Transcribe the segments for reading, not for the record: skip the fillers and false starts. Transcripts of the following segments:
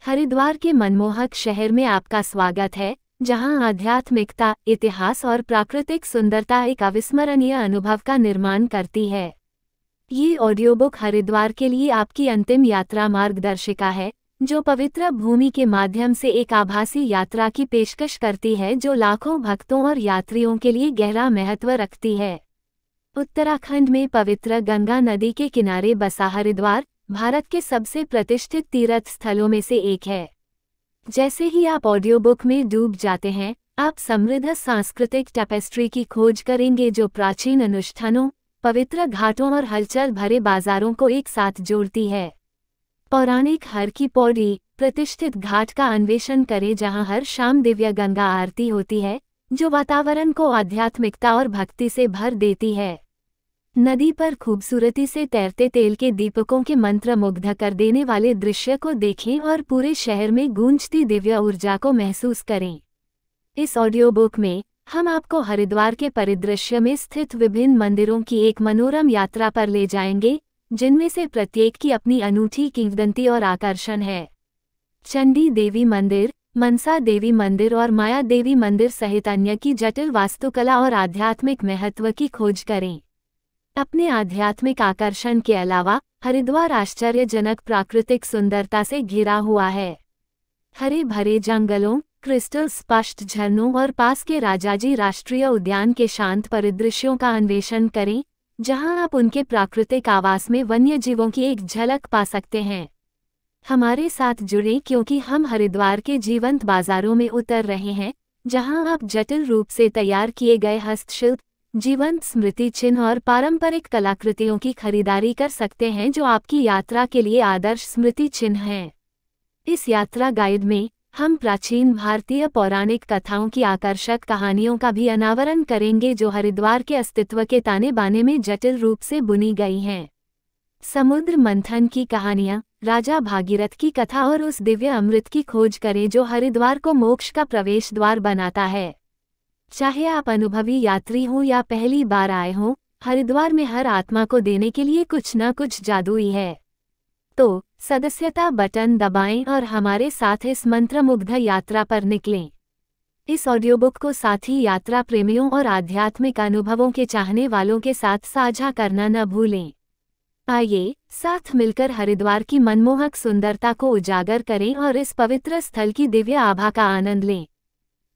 हरिद्वार के मनमोहक शहर में आपका स्वागत है, जहां आध्यात्मिकता, इतिहास और प्राकृतिक सुंदरता एक अविस्मरणीय अनुभव का निर्माण करती है। ये ऑडियोबुक हरिद्वार के लिए आपकी अंतिम यात्रा मार्गदर्शिका है, जो पवित्र भूमि के माध्यम से एक आभासी यात्रा की पेशकश करती है जो लाखों भक्तों और यात्रियों के लिए गहरा महत्व रखती है। उत्तराखंड में पवित्र गंगा नदी के किनारे बसा हरिद्वार भारत के सबसे प्रतिष्ठित तीर्थ स्थलों में से एक है। जैसे ही आप ऑडियोबुक में डूब जाते हैं, आप समृद्ध सांस्कृतिक टेपेस्ट्री की खोज करेंगे जो प्राचीन अनुष्ठानों, पवित्र घाटों और हलचल भरे बाजारों को एक साथ जोड़ती है। पौराणिक हर की पौड़ी प्रतिष्ठित घाट का अन्वेषण करें जहां हर शाम दिव्य गंगा आरती होती है, जो वातावरण को आध्यात्मिकता और भक्ति से भर देती है। नदी पर खूबसूरती से तैरते तेल के दीपकों के मंत्र मुग्ध कर देने वाले दृश्य को देखें और पूरे शहर में गूंजती दिव्य ऊर्जा को महसूस करें। इस ऑडियोबुक में हम आपको हरिद्वार के परिदृश्य में स्थित विभिन्न मंदिरों की एक मनोरम यात्रा पर ले जाएंगे, जिनमें से प्रत्येक की अपनी अनूठी किंवदंती और आकर्षण है। चंडी देवी मंदिर, मनसा देवी मंदिर और माया देवी मंदिर सहित अन्य की जटिल वास्तुकला और आध्यात्मिक महत्व की खोज करें। अपने आध्यात्मिक आकर्षण के अलावा हरिद्वार आश्चर्यजनक प्राकृतिक सुंदरता से घिरा हुआ है। हरे भरे जंगलों, क्रिस्टल स्पष्ट झरनों और पास के राजाजी राष्ट्रीय उद्यान के शांत परिदृश्यों का अन्वेषण करें, जहां आप उनके प्राकृतिक आवास में वन्यजीवों की एक झलक पा सकते हैं। हमारे साथ जुड़ें क्योंकि हम हरिद्वार के जीवंत बाजारों में उतर रहे हैं, जहां आप जटिल रूप से तैयार किए गए हस्तशिल्प, जीवंत स्मृति चिन्ह और पारंपरिक कलाकृतियों की खरीदारी कर सकते हैं जो आपकी यात्रा के लिए आदर्श स्मृति चिन्ह हैं। इस यात्रा गाइड में हम प्राचीन भारतीय पौराणिक कथाओं की आकर्षक कहानियों का भी अनावरण करेंगे जो हरिद्वार के अस्तित्व के ताने बाने में जटिल रूप से बुनी गई हैं। समुद्र मंथन की कहानियाँ, राजा भागीरथ की कथा और उस दिव्य अमृत की खोज करें जो हरिद्वार को मोक्ष का प्रवेश द्वार बनाता है। चाहे आप अनुभवी यात्री हों या पहली बार आए हों, हरिद्वार में हर आत्मा को देने के लिए कुछ न कुछ जादुई है। तो सदस्यता बटन दबाएं और हमारे साथ इस मंत्रमुग्ध यात्रा पर निकलें। इस ऑडियोबुक को साथी यात्रा प्रेमियों और आध्यात्मिक अनुभवों के चाहने वालों के साथ साझा करना न भूलें। आइए साथ मिलकर हरिद्वार की मनमोहक सुंदरता को उजागर करें और इस पवित्र स्थल की दिव्य आभा का आनंद लें।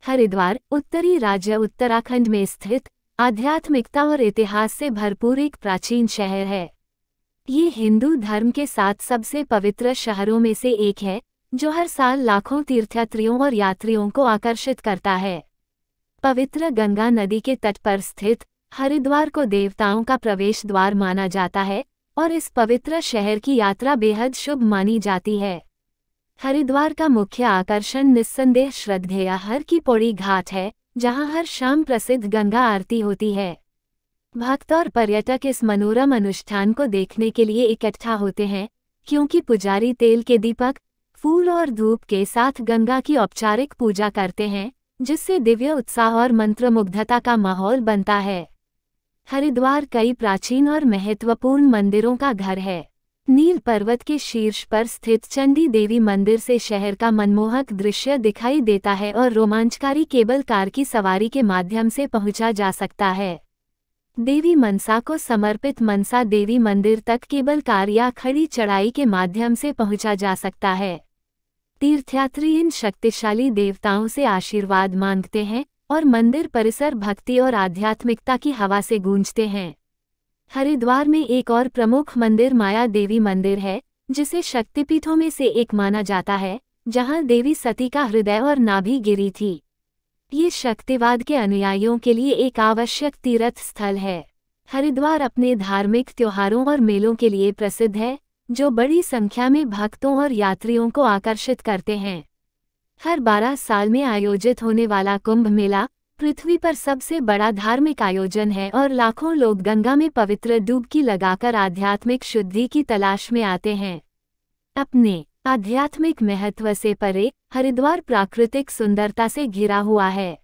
हरिद्वार उत्तरी राज्य उत्तराखंड में स्थित आध्यात्मिकता और इतिहास से भरपूर एक प्राचीन शहर है। ये हिंदू धर्म के 7 सबसे पवित्र शहरों में से एक है, जो हर साल लाखों तीर्थयात्रियों और यात्रियों को आकर्षित करता है। पवित्र गंगा नदी के तट पर स्थित हरिद्वार को देवताओं का प्रवेश द्वार माना जाता है और इस पवित्र शहर की यात्रा बेहद शुभ मानी जाती है। हरिद्वार का मुख्य आकर्षण निस्संदेह श्रद्धेय हर की पौड़ी घाट है, जहां हर शाम प्रसिद्ध गंगा आरती होती है। भक्त और पर्यटक इस मनोरम अनुष्ठान को देखने के लिए इकट्ठा होते हैं, क्योंकि पुजारी तेल के दीपक, फूल और धूप के साथ गंगा की औपचारिक पूजा करते हैं, जिससे दिव्य उत्साह और मंत्रमुग्धता का माहौल बनता है। हरिद्वार कई प्राचीन और महत्वपूर्ण मंदिरों का घर है। नील पर्वत के शीर्ष पर स्थित चंडी देवी मंदिर से शहर का मनमोहक दृश्य दिखाई देता है और रोमांचकारी केबल कार की सवारी के माध्यम से पहुंचा जा सकता है। देवी मनसा को समर्पित मनसा देवी मंदिर तक केबल कार या खड़ी चढ़ाई के माध्यम से पहुंचा जा सकता है। तीर्थयात्री इन शक्तिशाली देवताओं से आशीर्वाद मांगते हैं और मंदिर परिसर भक्ति और आध्यात्मिकता की हवा से गूंजते हैं। हरिद्वार में एक और प्रमुख मंदिर माया देवी मंदिर है, जिसे शक्तिपीठों में से एक माना जाता है, जहां देवी सती का हृदय और नाभि गिरी थी। ये शक्तिवाद के अनुयायियों के लिए एक आवश्यक तीर्थ स्थल है। हरिद्वार अपने धार्मिक त्योहारों और मेलों के लिए प्रसिद्ध है, जो बड़ी संख्या में भक्तों और यात्रियों को आकर्षित करते हैं। हर 12 साल में आयोजित होने वाला कुंभ मेला पृथ्वी पर सबसे बड़ा धार्मिक आयोजन है और लाखों लोग गंगा में पवित्र डुबकी लगाकर आध्यात्मिक शुद्धि की तलाश में आते हैं। अपने आध्यात्मिक महत्व से परे हरिद्वार प्राकृतिक सुंदरता से घिरा हुआ है।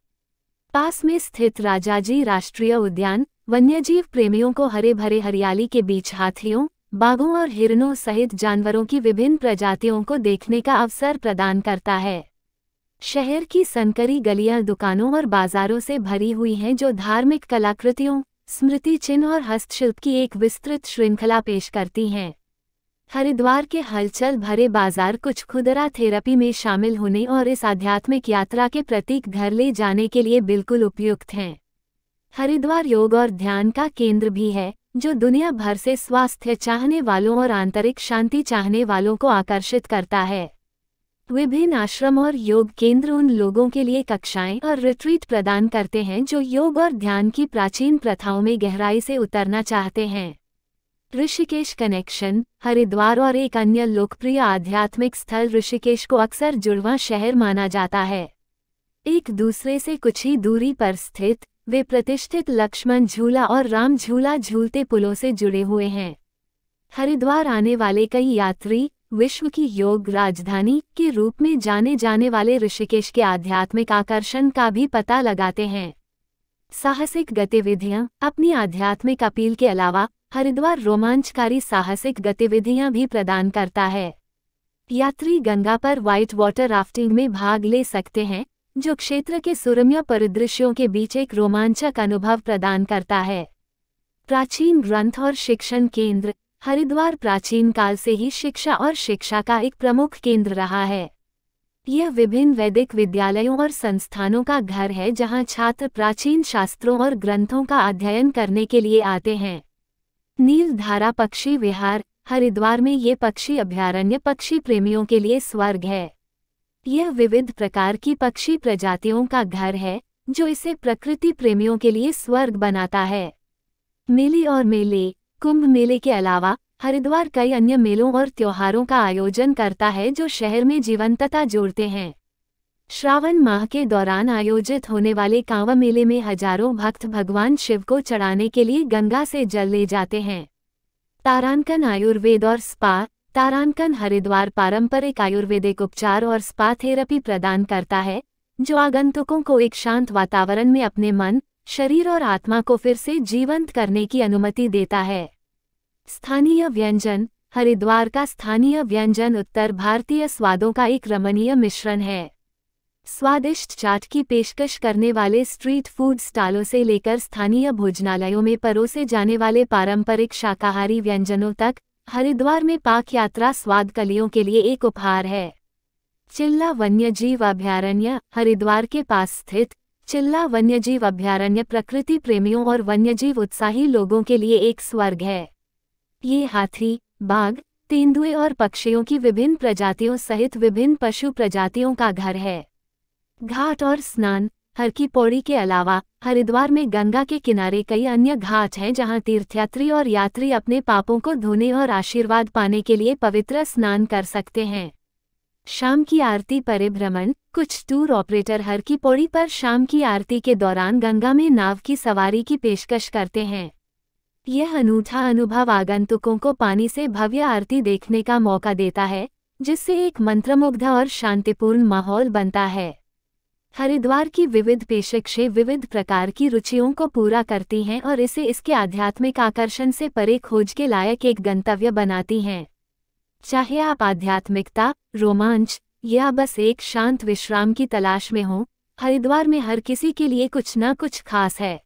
पास में स्थित राजाजी राष्ट्रीय उद्यान वन्यजीव प्रेमियों को हरे भरे हरियाली के बीच हाथियों, बाघों और हिरणों सहित जानवरों की विभिन्न प्रजातियों को देखने का अवसर प्रदान करता है। शहर की संकरी गलियां दुकानों और बाजारों से भरी हुई हैं जो धार्मिक कलाकृतियों, स्मृति चिन्ह और हस्तशिल्प की एक विस्तृत श्रृंखला पेश करती हैं। हरिद्वार के हलचल भरे बाजार कुछ खुदरा थेरेपी में शामिल होने और इस आध्यात्मिक यात्रा के प्रतीक घर ले जाने के लिए बिल्कुल उपयुक्त हैं। हरिद्वार योग और ध्यान का केंद्र भी है, जो दुनिया भर से स्वास्थ्य चाहने वालों और आंतरिक शांति चाहने वालों को आकर्षित करता है। विभिन्न आश्रम और योग केंद्र उन लोगों के लिए कक्षाएं और रिट्रीट प्रदान करते हैं जो योग और ध्यान की प्राचीन प्रथाओं में गहराई से उतरना चाहते हैं। ऋषिकेश कनेक्शन। हरिद्वार और एक अन्य लोकप्रिय आध्यात्मिक स्थल ऋषिकेश को अक्सर जुड़वां शहर माना जाता है। एक दूसरे से कुछ ही दूरी पर स्थित वे प्रतिष्ठित लक्ष्मण झूला और राम झूला झूलते पुलों से जुड़े हुए हैं। हरिद्वार आने वाले कई यात्री विश्व की योग राजधानी के रूप में जाने जाने वाले ऋषिकेश के आध्यात्मिक आकर्षण का भी पता लगाते हैं। साहसिक गतिविधियां। अपनी आध्यात्मिक अपील के अलावा हरिद्वार रोमांचकारी साहसिक गतिविधियां भी प्रदान करता है। यात्री गंगा पर व्हाइट वाटर राफ्टिंग में भाग ले सकते हैं, जो क्षेत्र के सुरम्य परिदृश्यों के बीच एक रोमांचक अनुभव प्रदान करता है। प्राचीन ग्रंथ और शिक्षण केंद्र। हरिद्वार प्राचीन काल से ही शिक्षा और शिक्षा का एक प्रमुख केंद्र रहा है। यह विभिन्न वैदिक विद्यालयों और संस्थानों का घर है जहां छात्र प्राचीन शास्त्रों और ग्रंथों का अध्ययन करने के लिए आते हैं। नीलधारा पक्षी विहार। हरिद्वार में ये पक्षी अभयारण्य पक्षी प्रेमियों के लिए स्वर्ग है। यह विविध प्रकार की पक्षी प्रजातियों का घर है, जो इसे प्रकृति प्रेमियों के लिए स्वर्ग बनाता है। मेले और मेले। कुंभ मेले के अलावा हरिद्वार कई अन्य मेलों और त्योहारों का आयोजन करता है जो शहर में जीवंतता जोड़ते हैं। श्रावण माह के दौरान आयोजित होने वाले कांवड़ मेले में हजारों भक्त भगवान शिव को चढ़ाने के लिए गंगा से जल ले जाते हैं। तारांकन आयुर्वेद और स्पा। तारांकन हरिद्वार पारंपरिक आयुर्वेदिक उपचार और स्पा थेरेपी प्रदान करता है, जो आगंतुकों को एक शांत वातावरण में अपने मन, शरीर और आत्मा को फिर से जीवंत करने की अनुमति देता है। स्थानीय व्यंजन। हरिद्वार का स्थानीय व्यंजन उत्तर भारतीय स्वादों का एक रमणीय मिश्रण है। स्वादिष्ट चाट की पेशकश करने वाले स्ट्रीट फूड स्टॉलों से लेकर स्थानीय भोजनालयों में परोसे जाने वाले पारंपरिक शाकाहारी व्यंजनों तक, हरिद्वार में पाक यात्रा स्वाद कलियों के लिए एक उपहार है। चिल्ला वन्यजीव अभयारण्य। हरिद्वार के पास स्थित चिल्ला वन्यजीव अभयारण्य प्रकृति प्रेमियों और वन्यजीव उत्साही लोगों के लिए एक स्वर्ग है। ये हाथी, बाघ, तेंदुए और पक्षियों की विभिन्न प्रजातियों सहित विभिन्न पशु प्रजातियों का घर है। घाट और स्नान। हर की पौड़ी के अलावा हरिद्वार में गंगा के किनारे कई अन्य घाट हैं जहां तीर्थयात्री और यात्री अपने पापों को धोने और आशीर्वाद पाने के लिए पवित्र स्नान कर सकते हैं। शाम की आरती परिभ्रमण। कुछ टूर ऑपरेटर हर की पौड़ी पर शाम की आरती के दौरान गंगा में नाव की सवारी की पेशकश करते हैं। यह अनूठा अनुभव आगंतुकों को पानी से भव्य आरती देखने का मौका देता है, जिससे एक मंत्रमुग्ध और शांतिपूर्ण माहौल बनता है। हरिद्वार की विविध पेशकशें विविध प्रकार की रुचियों को पूरा करती हैं और इसे इसके आध्यात्मिक आकर्षण से परे खोज के लायक एक गंतव्य बनाती हैं। चाहे आप आध्यात्मिकता, रोमांच या बस एक शांत विश्राम की तलाश में हों, हरिद्वार में हर किसी के लिए कुछ न कुछ खास है।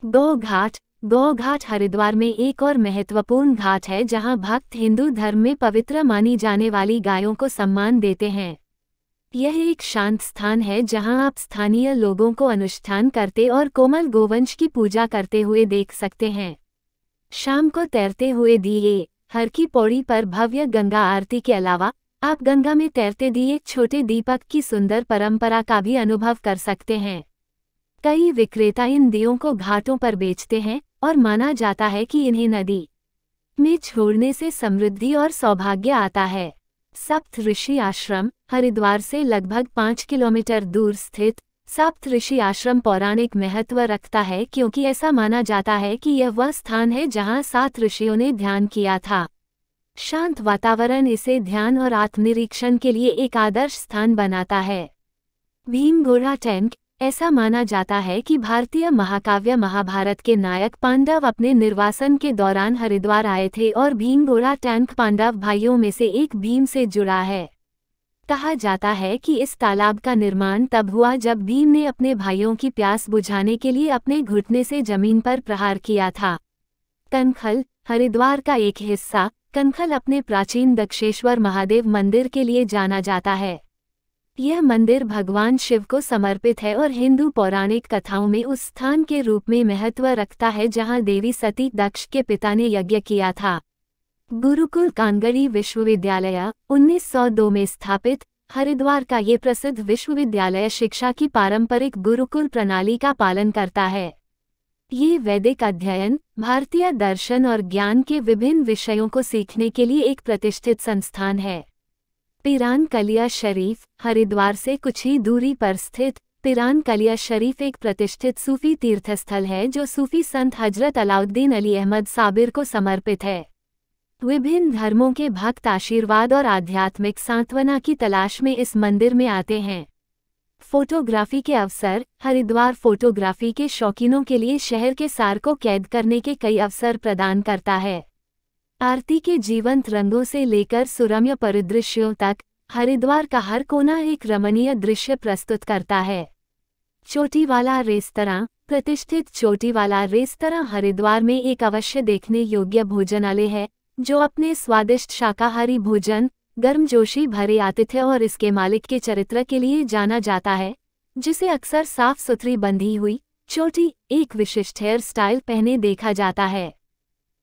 गौ घाट। गौ घाट हरिद्वार में एक और महत्वपूर्ण घाट है जहां भक्त हिंदू धर्म में पवित्र मानी जाने वाली गायों को सम्मान देते हैं। यह एक शांत स्थान है जहां आप स्थानीय लोगों को अनुष्ठान करते और कोमल गोवंश की पूजा करते हुए देख सकते हैं। शाम को तैरते हुए दिए। हर की पौड़ी पर भव्य गंगा आरती के अलावा आप गंगा में तैरते दिए छोटे दीपक की सुंदर परंपरा का भी अनुभव कर सकते हैं। कई विक्रेता इन दियों को घाटों पर बेचते हैं और माना जाता है कि इन्हें नदी में छोड़ने से समृद्धि और सौभाग्य आता है। सप्त ऋषि आश्रम। हरिद्वार से लगभग 5 किलोमीटर दूर स्थित सप्त ऋषि आश्रम पौराणिक महत्व रखता है क्योंकि ऐसा माना जाता है कि यह वह स्थान है जहां 7 ऋषियों ने ध्यान किया था। शांत वातावरण इसे ध्यान और आत्मनिरीक्षण के लिए एक आदर्श स्थान बनाता है। भीमगोड़ा टैंक। ऐसा माना जाता है कि भारतीय महाकाव्य महाभारत के नायक पांडव अपने निर्वासन के दौरान हरिद्वार आए थे और भीम घोड़ा टैंक पांडव भाइयों में से एक भीम से जुड़ा है। कहा जाता है कि इस तालाब का निर्माण तब हुआ जब भीम ने अपने भाइयों की प्यास बुझाने के लिए अपने घुटने से जमीन पर प्रहार किया था। कनखल, हरिद्वार का एक हिस्सा, कनखल अपने प्राचीन दक्षेश्वर महादेव मंदिर के लिए जाना जाता है। यह मंदिर भगवान शिव को समर्पित है और हिंदू पौराणिक कथाओं में उस स्थान के रूप में महत्व रखता है जहां देवी सती दक्ष के पिता ने यज्ञ किया था। गुरुकुल कांगड़ी विश्वविद्यालय 1902 में स्थापित हरिद्वार का ये प्रसिद्ध विश्वविद्यालय शिक्षा की पारंपरिक गुरुकुल प्रणाली का पालन करता है। ये वैदिक अध्ययन, भारतीय दर्शन और ज्ञान के विभिन्न विषयों को सीखने के लिए एक प्रतिष्ठित संस्थान है। पिरान कलिया शरीफ, हरिद्वार से कुछ ही दूरी पर स्थित पिरान कलिया शरीफ एक प्रतिष्ठित सूफी तीर्थस्थल है जो सूफी संत हजरत अलाउद्दीन अली अहमद साबिर को समर्पित है। विभिन्न धर्मों के भक्त आशीर्वाद और आध्यात्मिक सांत्वना की तलाश में इस मंदिर में आते हैं। फोटोग्राफी के अवसर, हरिद्वार फोटोग्राफी के शौकीनों के लिए शहर के सार को कैद करने के कई अवसर प्रदान करता है। आरती के जीवंत रंगों से लेकर सुरम्य परिदृश्यों तक हरिद्वार का हर कोना एक रमणीय दृश्य प्रस्तुत करता है। चोटीवाला रेस्तरां, प्रतिष्ठित चोटीवाला रेस्तरां हरिद्वार में एक अवश्य देखने योग्य भोजनालय है जो अपने स्वादिष्ट शाकाहारी भोजन, गर्मजोशी भरे आतिथ्य और इसके मालिक के चरित्र के लिए जाना जाता है, जिसे अक्सर साफ सुथरी बंधी हुई चोटी, एक विशिष्ट हेयर स्टाइल पहने देखा जाता है।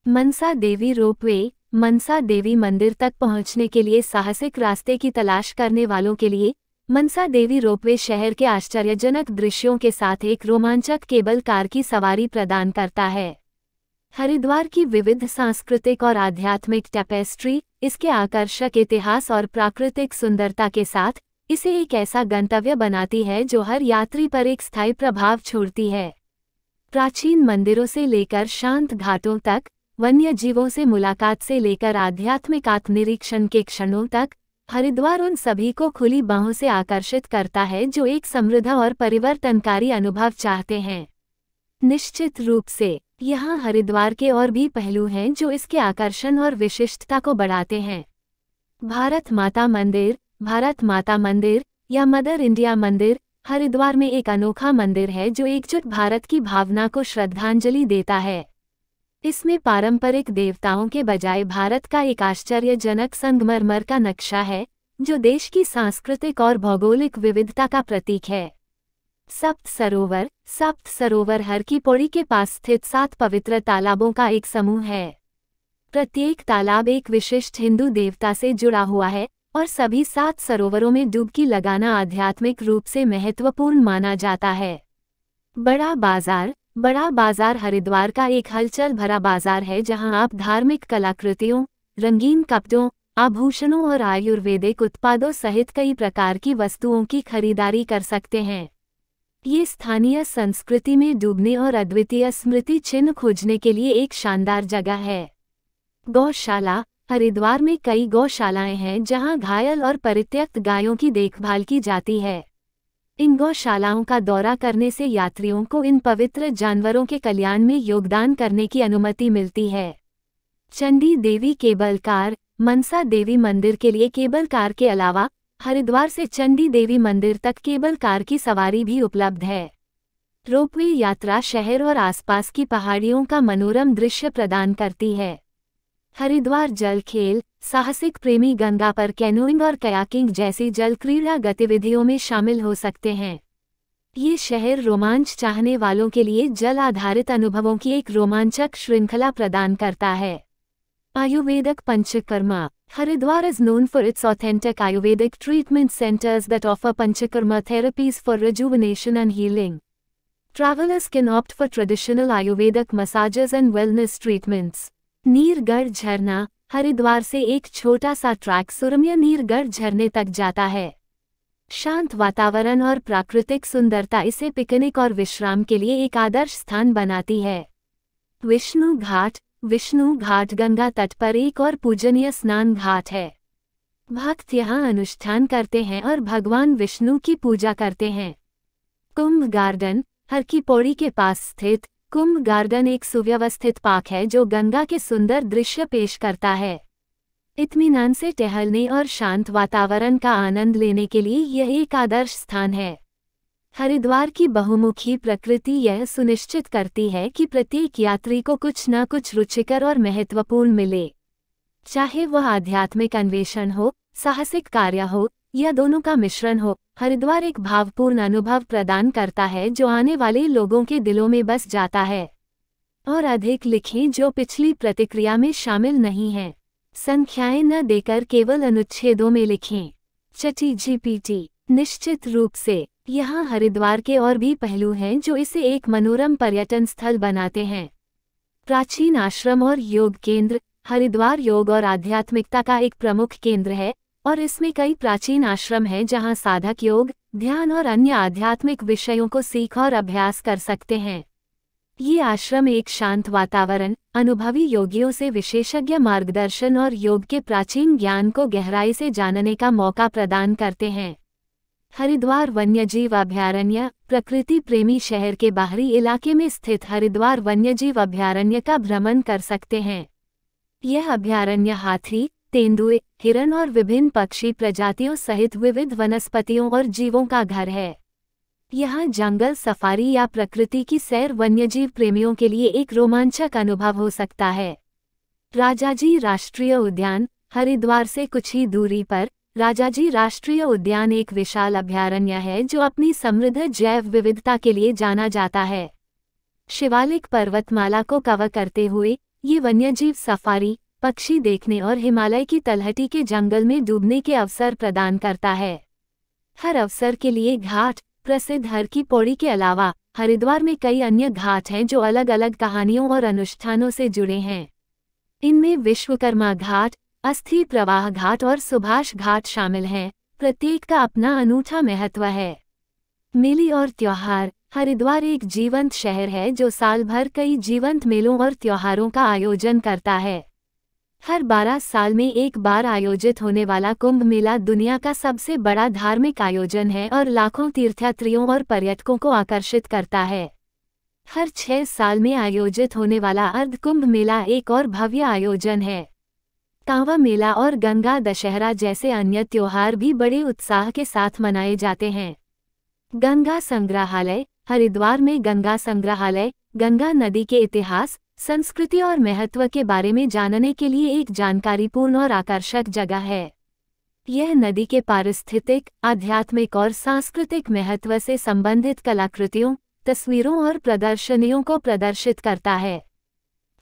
मनसा देवी रोपवे, मनसा देवी मंदिर तक पहुंचने के लिए साहसिक रास्ते की तलाश करने वालों के लिए मनसा देवी रोपवे शहर के आश्चर्यजनक दृश्यों के साथ एक रोमांचक केबल कार की सवारी प्रदान करता है। हरिद्वार की विविध सांस्कृतिक और आध्यात्मिक टेपेस्ट्री, इसके आकर्षक इतिहास और प्राकृतिक सुंदरता के साथ इसे एक ऐसा गंतव्य बनाती है जो हर यात्री पर एक स्थायी प्रभाव छोड़ती है। प्राचीन मंदिरों से लेकर शांत घाटों तक, वन्य जीवों से मुलाकात से लेकर आध्यात्मिक आत्मनिरीक्षण के क्षणों तक, हरिद्वार उन सभी को खुली बाहों से आकर्षित करता है जो एक समृद्ध और परिवर्तनकारी अनुभव चाहते हैं। निश्चित रूप से यहाँ हरिद्वार के और भी पहलू हैं जो इसके आकर्षण और विशिष्टता को बढ़ाते हैं। भारत माता मंदिर या मदर इंडिया मंदिर हरिद्वार में एक अनोखा मंदिर है जो एकजुट भारत की भावना को श्रद्धांजलि देता है। इसमें पारंपरिक देवताओं के बजाय भारत का एक आश्चर्यजनक संगमरमर का नक्शा है जो देश की सांस्कृतिक और भौगोलिक विविधता का प्रतीक है। सप्त सरोवर हर की पौड़ी के पास स्थित 7 पवित्र तालाबों का एक समूह है। प्रत्येक तालाब एक विशिष्ट हिंदू देवता से जुड़ा हुआ है और सभी 7 सरोवरों में डुबकी लगाना आध्यात्मिक रूप से महत्वपूर्ण माना जाता है। बड़ा बाजार हरिद्वार का एक हलचल भरा बाजार है जहां आप धार्मिक कलाकृतियों, रंगीन कपड़ों, आभूषणों और आयुर्वेदिक उत्पादों सहित कई प्रकार की वस्तुओं की खरीदारी कर सकते हैं। ये स्थानीय संस्कृति में डूबने और अद्वितीय स्मृति चिन्ह खोजने के लिए एक शानदार जगह है। गौशाला, हरिद्वार में कई गौशालाएं हैं जहां घायल और परित्यक्त गायों की देखभाल की जाती है। इन गौशालाओं का दौरा करने से यात्रियों को इन पवित्र जानवरों के कल्याण में योगदान करने की अनुमति मिलती है। चंडी देवी केबल कार, मनसा देवी मंदिर के लिए केबल कार के अलावा हरिद्वार से चंडी देवी मंदिर तक केबल कार की सवारी भी उपलब्ध है। रोपवे यात्रा शहर और आसपास की पहाड़ियों का मनोरम दृश्य प्रदान करती है। हरिद्वार जल खेल, साहसिक प्रेमी गंगा पर कैनोइंग और कयाकिंग जैसी जल क्रीड़ा गतिविधियों में शामिल हो सकते हैं। ये शहर रोमांच चाहने वालों के लिए जल आधारित अनुभवों की एक रोमांचक श्रृंखला प्रदान करता है। Ayurvedic panchakarma, Haridwar is known for its authentic Ayurvedic treatment centers that offer Panchakarma therapies for rejuvenation and healing. Travelers can opt for traditional Ayurvedic massages and wellness treatments. Neergarh झरना, हरिद्वार से एक छोटा सा ट्रैक सुरम्य नीरगढ़ झरने तक जाता है। शांत वातावरण और प्राकृतिक सुंदरता इसे पिकनिक और विश्राम के लिए एक आदर्श स्थान बनाती है। विष्णु घाट गंगा तट पर एक और पूजनीय स्नान घाट है। भक्त यहाँ अनुष्ठान करते हैं और भगवान विष्णु की पूजा करते हैं। कुंभ गार्डन, हर की पौड़ी के पास स्थित कुंभ गार्डन एक सुव्यवस्थित पार्क है जो गंगा के सुंदर दृश्य पेश करता है। इत्मीनान से टहलने और शांत वातावरण का आनंद लेने के लिए यह एक आदर्श स्थान है। हरिद्वार की बहुमुखी प्रकृति यह सुनिश्चित करती है कि प्रत्येक यात्री को कुछ न कुछ रुचिकर और महत्वपूर्ण मिले, चाहे वह आध्यात्मिक अन्वेषण हो, साहसिक कार्य हो या दोनों का मिश्रण हो। हरिद्वार एक भावपूर्ण अनुभव प्रदान करता है जो आने वाले लोगों के दिलों में बस जाता है। और अधिक लिखें जो पिछली प्रतिक्रिया में शामिल नहीं हैं। संख्याएं न देकर केवल अनुच्छेदों में लिखें। ChatGPT। निश्चित रूप से यहाँ हरिद्वार के और भी पहलू हैं जो इसे एक मनोरम पर्यटन स्थल बनाते हैं। प्राचीन आश्रम और योग केंद्र। हरिद्वार योग और आध्यात्मिकता का एक प्रमुख केंद्र है और इसमें कई प्राचीन आश्रम हैं जहां साधक योग, ध्यान और अन्य आध्यात्मिक विषयों को सीख और अभ्यास कर सकते हैं। ये आश्रम एक शांत वातावरण, अनुभवी योगियों से विशेषज्ञ मार्गदर्शन और योग के प्राचीन ज्ञान को गहराई से जानने का मौका प्रदान करते हैं। हरिद्वार वन्यजीव अभयारण्य। प्रकृति प्रेमी शहर के बाहरी इलाके में स्थित हरिद्वार वन्यजीव अभयारण्य का भ्रमण कर सकते हैं। यह अभयारण्य हाथी, तेंदुए, हिरण और विभिन्न पक्षी प्रजातियों सहित विविध वनस्पतियों और जीवों का घर है। यहाँ जंगल सफारी या प्रकृति की सैर वन्यजीव प्रेमियों के लिए एक रोमांचक अनुभव हो सकता है। राजाजी राष्ट्रीय उद्यान। हरिद्वार से कुछ ही दूरी पर राजाजी राष्ट्रीय उद्यान एक विशाल अभयारण्य है जो अपनी समृद्ध जैव विविधता के लिए जाना जाता है। शिवालिक पर्वतमाला को कवर करते हुए ये वन्यजीव सफारी, पक्षी देखने और हिमालय की तलहटी के जंगल में डूबने के अवसर प्रदान करता है। हर अवसर के लिए घाट। प्रसिद्ध हर की पौड़ी के अलावा हरिद्वार में कई अन्य घाट हैं जो अलग अलग कहानियों और अनुष्ठानों से जुड़े हैं। इनमें विश्वकर्मा घाट, अस्थि प्रवाह घाट और सुभाष घाट शामिल हैं। प्रत्येक का अपना अनूठा महत्व है। मेले और त्योहार। हरिद्वार एक जीवंत शहर है जो साल भर कई जीवंत मेलों और त्योहारों का आयोजन करता है। हर 12 साल में एक बार आयोजित होने वाला कुंभ मेला दुनिया का सबसे बड़ा धार्मिक आयोजन है और लाखों तीर्थयात्रियों और पर्यटकों को आकर्षित करता है। हर 6 साल में आयोजित होने वाला अर्ध कुंभ मेला एक और भव्य आयोजन है। कांवड़ मेला और गंगा दशहरा जैसे अन्य त्योहार भी बड़े उत्साह के साथ मनाए जाते हैं। गंगा संग्रहालय। हरिद्वार में गंगा संग्रहालय गंगा नदी के इतिहास, संस्कृति और महत्व के बारे में जानने के लिए एक जानकारीपूर्ण और आकर्षक जगह है। यह नदी के पारिस्थितिक, आध्यात्मिक और सांस्कृतिक महत्व से संबंधित कलाकृतियों, तस्वीरों और प्रदर्शनियों को प्रदर्शित करता है।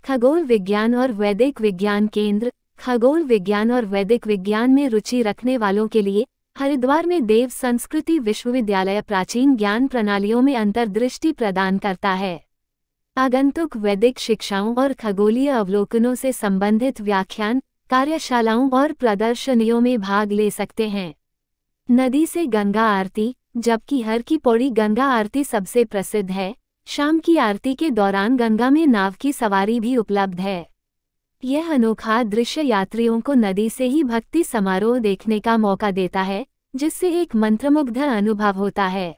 खगोल विज्ञान और वैदिक विज्ञान केंद्र। खगोल विज्ञान और वैदिक विज्ञान में रुचि रखने वालों के लिए हरिद्वार में देव संस्कृति विश्वविद्यालय प्राचीन ज्ञान प्रणालियों में अंतर्दृष्टि प्रदान करता है। आगंतुक वैदिक शिक्षाओं और खगोलीय अवलोकनों से संबंधित व्याख्यान, कार्यशालाओं और प्रदर्शनियों में भाग ले सकते हैं। नदी से गंगा आरती। जबकि हर की पौड़ी गंगा आरती सबसे प्रसिद्ध है, शाम की आरती के दौरान गंगा में नाव की सवारी भी उपलब्ध है। यह अनोखा दृश्य यात्रियों को नदी से ही भक्ति समारोह देखने का मौका देता है, जिससे एक मंत्रमुग्ध अनुभव होता है।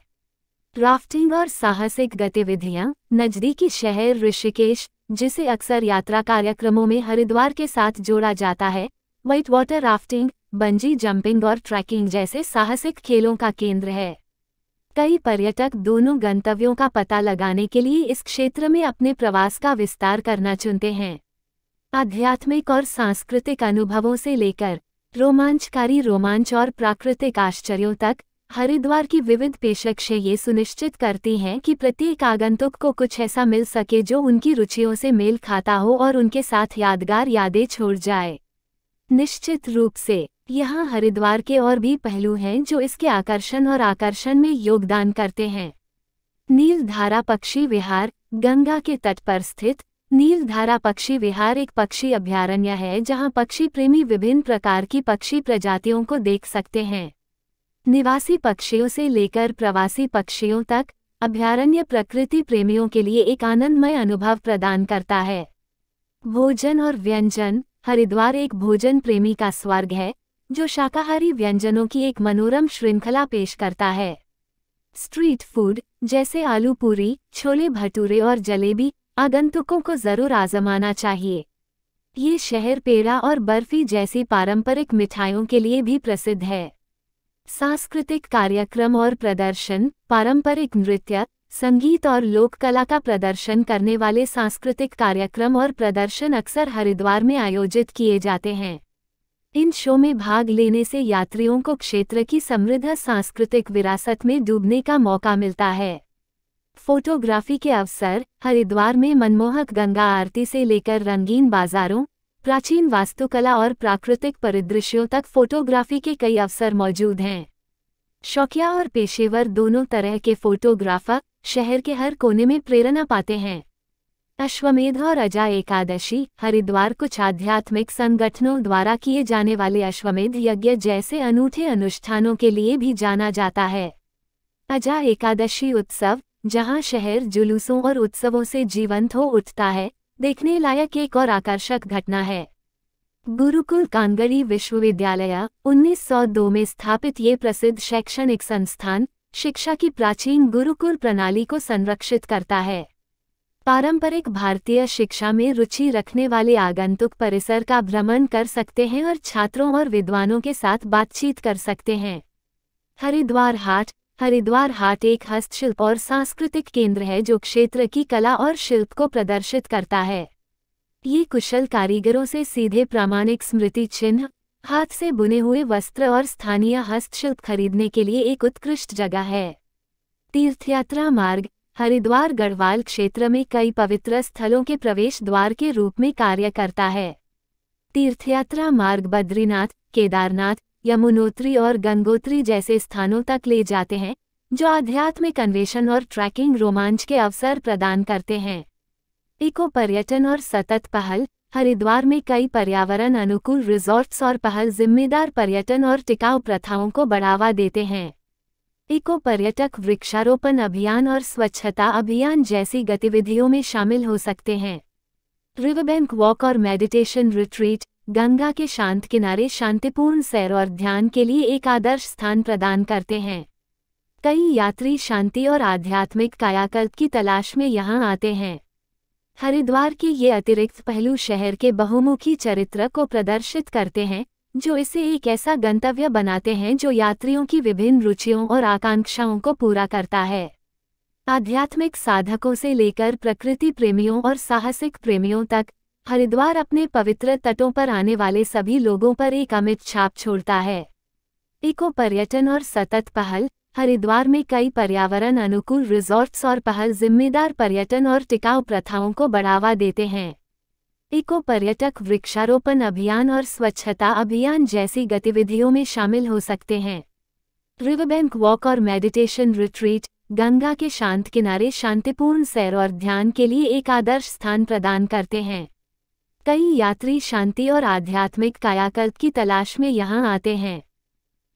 राफ्टिंग और साहसिक गतिविधियां। नजदीकी शहर ऋषिकेश, जिसे अक्सर यात्रा कार्यक्रमों में हरिद्वार के साथ जोड़ा जाता है, white water rafting, bungee jumping और ट्रैकिंग जैसे साहसिक खेलों का केंद्र है। कई पर्यटक दोनों गंतव्यों का पता लगाने के लिए इस क्षेत्र में अपने प्रवास का विस्तार करना चुनते हैं। आध्यात्मिक और सांस्कृतिक अनुभवों से लेकर रोमांचकारी रोमांच और प्राकृतिक आश्चर्यों तक, हरिद्वार की विविध पेशकशें ये सुनिश्चित करती हैं कि प्रत्येक आगंतुक को कुछ ऐसा मिल सके जो उनकी रुचियों से मेल खाता हो और उनके साथ यादगार यादें छोड़ जाए। निश्चित रूप से यहाँ हरिद्वार के और भी पहलू हैं जो इसके आकर्षण और आकर्षण में योगदान करते हैं। नीलधारा पक्षी विहार। गंगा के तट पर स्थित नीलधारा पक्षी विहार एक पक्षी अभयारण्य है जहाँ पक्षी प्रेमी विभिन्न प्रकार की पक्षी प्रजातियों को देख सकते हैं। निवासी पक्षियों से लेकर प्रवासी पक्षियों तक, अभयारण्य प्रकृति प्रेमियों के लिए एक आनंदमय अनुभव प्रदान करता है। भोजन और व्यंजन। हरिद्वार एक भोजन प्रेमी का स्वर्ग है, जो शाकाहारी व्यंजनों की एक मनोरम श्रृंखला पेश करता है। स्ट्रीट फूड जैसे आलू पूरी, छोले भटूरे और जलेबी आगंतुकों को जरूर आजमाना चाहिए। ये शहर पेड़ा और बर्फी जैसी पारंपरिक मिठाइयों के लिए भी प्रसिद्ध है। सांस्कृतिक कार्यक्रम और प्रदर्शन, पारंपरिक नृत्य, संगीत और लोक कला का प्रदर्शन करने वाले सांस्कृतिक कार्यक्रम और प्रदर्शन अक्सर हरिद्वार में आयोजित किए जाते हैं। इन शो में भाग लेने से यात्रियों को क्षेत्र की समृद्ध सांस्कृतिक विरासत में डूबने का मौका मिलता है। फोटोग्राफी के अवसर, हरिद्वार में मनमोहक गंगा आरती से लेकर रंगीन बाजारों, प्राचीन वास्तुकला और प्राकृतिक परिदृश्यों तक फोटोग्राफी के कई अवसर मौजूद हैं। शौकिया और पेशेवर दोनों तरह के फोटोग्राफर शहर के हर कोने में प्रेरणा पाते हैं। अश्वमेध और अजा एकादशी, हरिद्वार कुछ आध्यात्मिक संगठनों द्वारा किए जाने वाले अश्वमेध यज्ञ जैसे अनूठे अनुष्ठानों के लिए भी जाना जाता है। अजा एकादशी उत्सव, जहां शहर जुलूसों और उत्सवों से जीवंत हो उठता है, देखने लायक एक और आकर्षक घटना है। गुरुकुल कांगड़ी विश्वविद्यालय 1902 में स्थापित ये प्रसिद्ध शैक्षणिक संस्थान शिक्षा की प्राचीन गुरुकुल प्रणाली को संरक्षित करता है। पारंपरिक भारतीय शिक्षा में रुचि रखने वाले आगंतुक परिसर का भ्रमण कर सकते हैं और छात्रों और विद्वानों के साथ बातचीत कर सकते हैं। हरिद्वार हाट एक हस्तशिल्प और सांस्कृतिक केंद्र है जो क्षेत्र की कला और शिल्प को प्रदर्शित करता है। ये कुशल कारीगरों से सीधे प्रामाणिक स्मृति चिन्ह, हाथ से बुने हुए वस्त्र और स्थानीय हस्तशिल्प खरीदने के लिए एक उत्कृष्ट जगह है। तीर्थयात्रा मार्ग, हरिद्वार गढ़वाल क्षेत्र में कई पवित्र स्थलों के प्रवेश द्वार के रूप में कार्य करता है। तीर्थयात्रा मार्ग बद्रीनाथ, केदारनाथ, यमुनोत्री और गंगोत्री जैसे स्थानों तक ले जाते हैं, जो आध्यात्मिक अन्वेषण और ट्रैकिंग रोमांच के अवसर प्रदान करते हैं। इको पर्यटन और सतत पहल, हरिद्वार में कई पर्यावरण अनुकूल रिजॉर्ट्स और पहल जिम्मेदार पर्यटन और टिकाऊ प्रथाओं को बढ़ावा देते हैं। इको पर्यटक वृक्षारोपण अभियान और स्वच्छता अभियान जैसी गतिविधियों में शामिल हो सकते हैं। रिवरबैंक वॉक और मेडिटेशन रिट्रीट, गंगा के शांत किनारे शांतिपूर्ण सैर और ध्यान के लिए एक आदर्श स्थान प्रदान करते हैं। कई यात्री शांति और आध्यात्मिक कायाकल्प की तलाश में यहाँ आते हैं। हरिद्वार के ये अतिरिक्त पहलू शहर के बहुमुखी चरित्र को प्रदर्शित करते हैं, जो इसे एक ऐसा गंतव्य बनाते हैं जो यात्रियों की विभिन्न रुचियों और आकांक्षाओं को पूरा करता है। आध्यात्मिक साधकों से लेकर प्रकृति प्रेमियों और साहसिक प्रेमियों तक, हरिद्वार अपने पवित्र तटों पर आने वाले सभी लोगों पर एक अमिट छाप छोड़ता है। इको पर्यटन और सतत पहल, हरिद्वार में कई पर्यावरण अनुकूल रिजॉर्ट्स और पहल जिम्मेदार पर्यटन और टिकाऊ प्रथाओं को बढ़ावा देते हैं। इको पर्यटक वृक्षारोपण अभियान और स्वच्छता अभियान जैसी गतिविधियों में शामिल हो सकते हैं। रिवरबैंक वॉक और मेडिटेशन रिट्रीट, गंगा के शांत किनारे शांतिपूर्ण सैर और ध्यान के लिए एक आदर्श स्थान प्रदान करते हैं। कई यात्री शांति और आध्यात्मिक कायाकल्प की तलाश में यहाँ आते हैं।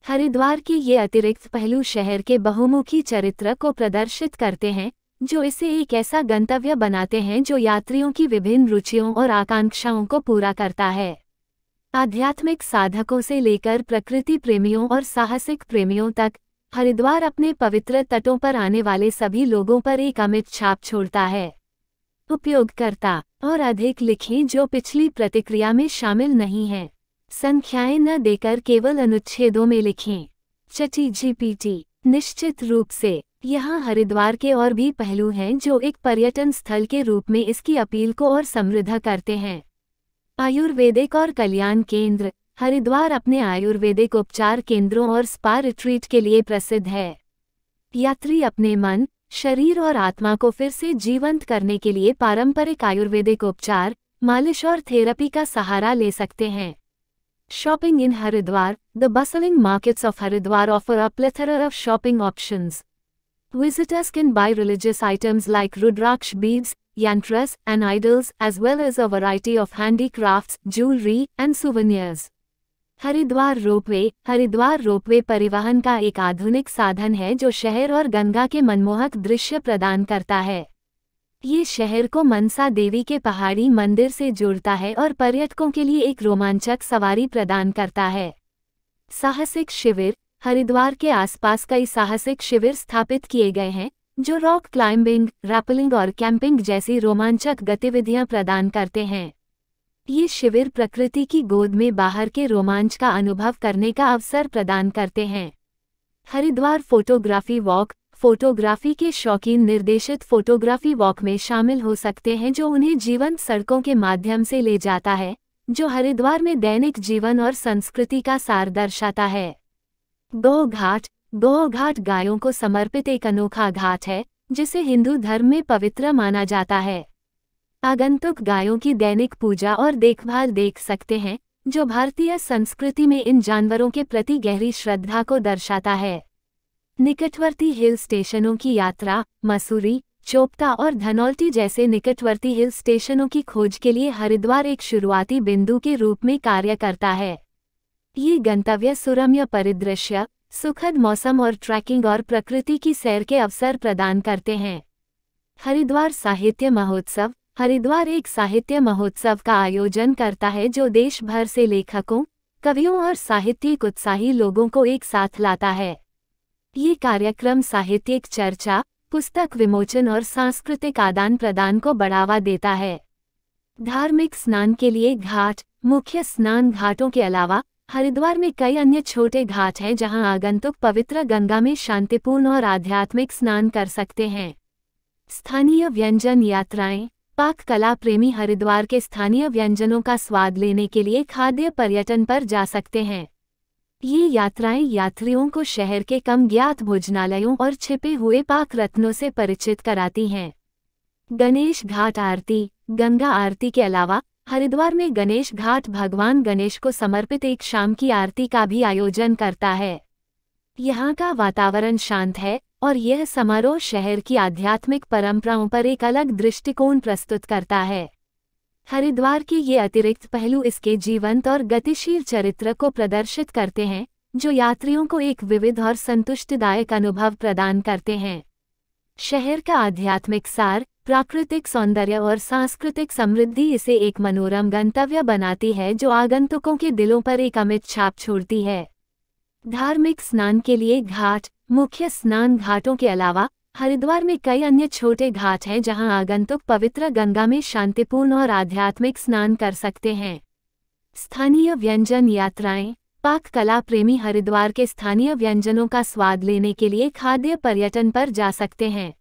हरिद्वार के ये अतिरिक्त पहलू शहर के बहुमुखी चरित्र को प्रदर्शित करते हैं, जो इसे एक ऐसा गंतव्य बनाते हैं जो यात्रियों की विभिन्न रुचियों और आकांक्षाओं को पूरा करता है। आध्यात्मिक साधकों से लेकर प्रकृति प्रेमियों और साहसिक प्रेमियों तक, हरिद्वार अपने पवित्र तटों पर आने वाले सभी लोगों पर एक अमिट छाप छोड़ता है। उपयोगकर्ता और अधिक लिखें जो पिछली प्रतिक्रिया में शामिल नहीं हैं। संख्याएं न देकर केवल अनुच्छेदों में लिखें। ChatGPT, निश्चित रूप से यहाँ हरिद्वार के और भी पहलू हैं जो एक पर्यटन स्थल के रूप में इसकी अपील को और समृद्ध करते हैं। आयुर्वेदिक और कल्याण केंद्र, हरिद्वार अपने आयुर्वेदिक उपचार केंद्रों और स्पा रिट्रीट के लिए प्रसिद्ध है। यात्री अपने मन, शरीर और आत्मा को फिर से जीवंत करने के लिए पारंपरिक आयुर्वेदिक उपचार, मालिश और थेरेपी का सहारा ले सकते हैं। Shopping in Haridwar, the bustling markets of Haridwar offer a plethora of shopping options. Visitors can buy religious items like Rudraksh beads, yantras, and idols, as well as a variety of handicrafts, jewelry, and souvenirs. Haridwar ropeway परिवहन का एक आधुनिक साधन है जो शहर और गंगा के मनमोहक दृश्य प्रदान करता है। ये शहर को मनसा देवी के पहाड़ी मंदिर से जोड़ता है और पर्यटकों के लिए एक रोमांचक सवारी प्रदान करता है। साहसिक शिविर, हरिद्वार के आसपास कई साहसिक शिविर स्थापित किए गए हैं जो रॉक क्लाइंबिंग, रैपलिंग और कैंपिंग जैसी रोमांचक गतिविधियां प्रदान करते हैं। ये शिविर प्रकृति की गोद में बाहर के रोमांच का अनुभव करने का अवसर प्रदान करते हैं। Haridwar photography walk. फोटोग्राफी के शौकीन निर्देशित फोटोग्राफी वॉक में शामिल हो सकते हैं जो उन्हें जीवंत सड़कों के माध्यम से ले जाता है, जो हरिद्वार में दैनिक जीवन और संस्कृति का सार दर्शाता है। गौ घाट। गौ घाट गायों को समर्पित एक अनोखा घाट है जिसे हिंदू धर्म में पवित्र माना जाता है। आगंतुक गायों की दैनिक पूजा और देखभाल देख सकते हैं, जो भारतीय संस्कृति में इन जानवरों के प्रति गहरी श्रद्धा को दर्शाता है। निकटवर्ती हिल स्टेशनों की यात्रा। मसूरी, चोपता और धनौल्टी जैसे निकटवर्ती हिल स्टेशनों की खोज के लिए हरिद्वार एक शुरुआती बिंदु के रूप में कार्य करता है। ये गंतव्य सुरम्य परिदृश्य, सुखद मौसम और ट्रैकिंग और प्रकृति की सैर के अवसर प्रदान करते हैं। हरिद्वार साहित्य महोत्सव। हरिद्वार एक साहित्य महोत्सव का आयोजन करता है जो देश भर से लेखकों, कवियों और साहित्यिक उत्साही लोगों को एक साथ लाता है। ये कार्यक्रम साहित्यिक चर्चा, पुस्तक विमोचन और सांस्कृतिक आदान प्रदान को बढ़ावा देता है। धार्मिक स्नान के लिए घाट। मुख्य स्नान घाटों के अलावा हरिद्वार में कई अन्य छोटे घाट हैं जहां आगंतुक पवित्र गंगा में शांतिपूर्ण और आध्यात्मिक स्नान कर सकते हैं। स्थानीय व्यंजन यात्राएं। पाक कला प्रेमी हरिद्वार के स्थानीय व्यंजनों का स्वाद लेने के लिए खाद्य पर्यटन पर जा सकते हैं। ये यात्राएं यात्रियों को शहर के कम ज्ञात भोजनालयों और छिपे हुए पाक रत्नों से परिचित कराती हैं। गणेश घाट आरती। गंगा आरती के अलावा हरिद्वार में गणेश घाट भगवान गणेश को समर्पित एक शाम की आरती का भी आयोजन करता है। यहाँ का वातावरण शांत है और यह समारोह शहर की आध्यात्मिक परंपराओं पर एक अलग दृष्टिकोण प्रस्तुत करता है। हरिद्वार के ये अतिरिक्त पहलू इसके जीवंत और गतिशील चरित्र को प्रदर्शित करते हैं, जो यात्रियों को एक विविध और संतुष्टिदायक अनुभव प्रदान करते हैं। शहर का आध्यात्मिक सार, प्राकृतिक सौंदर्य और सांस्कृतिक समृद्धि इसे एक मनोरम गंतव्य बनाती है जो आगंतुकों के दिलों पर एक अमिट छाप छोड़ती है। धार्मिक स्नान के लिए घाट। मुख्य स्नान घाटों के अलावा हरिद्वार में कई अन्य छोटे घाट हैं जहां आगंतुक पवित्र गंगा में शांतिपूर्ण और आध्यात्मिक स्नान कर सकते हैं। स्थानीय व्यंजन यात्राएं। पाक कला प्रेमी हरिद्वार के स्थानीय व्यंजनों का स्वाद लेने के लिए खाद्य पर्यटन पर जा सकते हैं।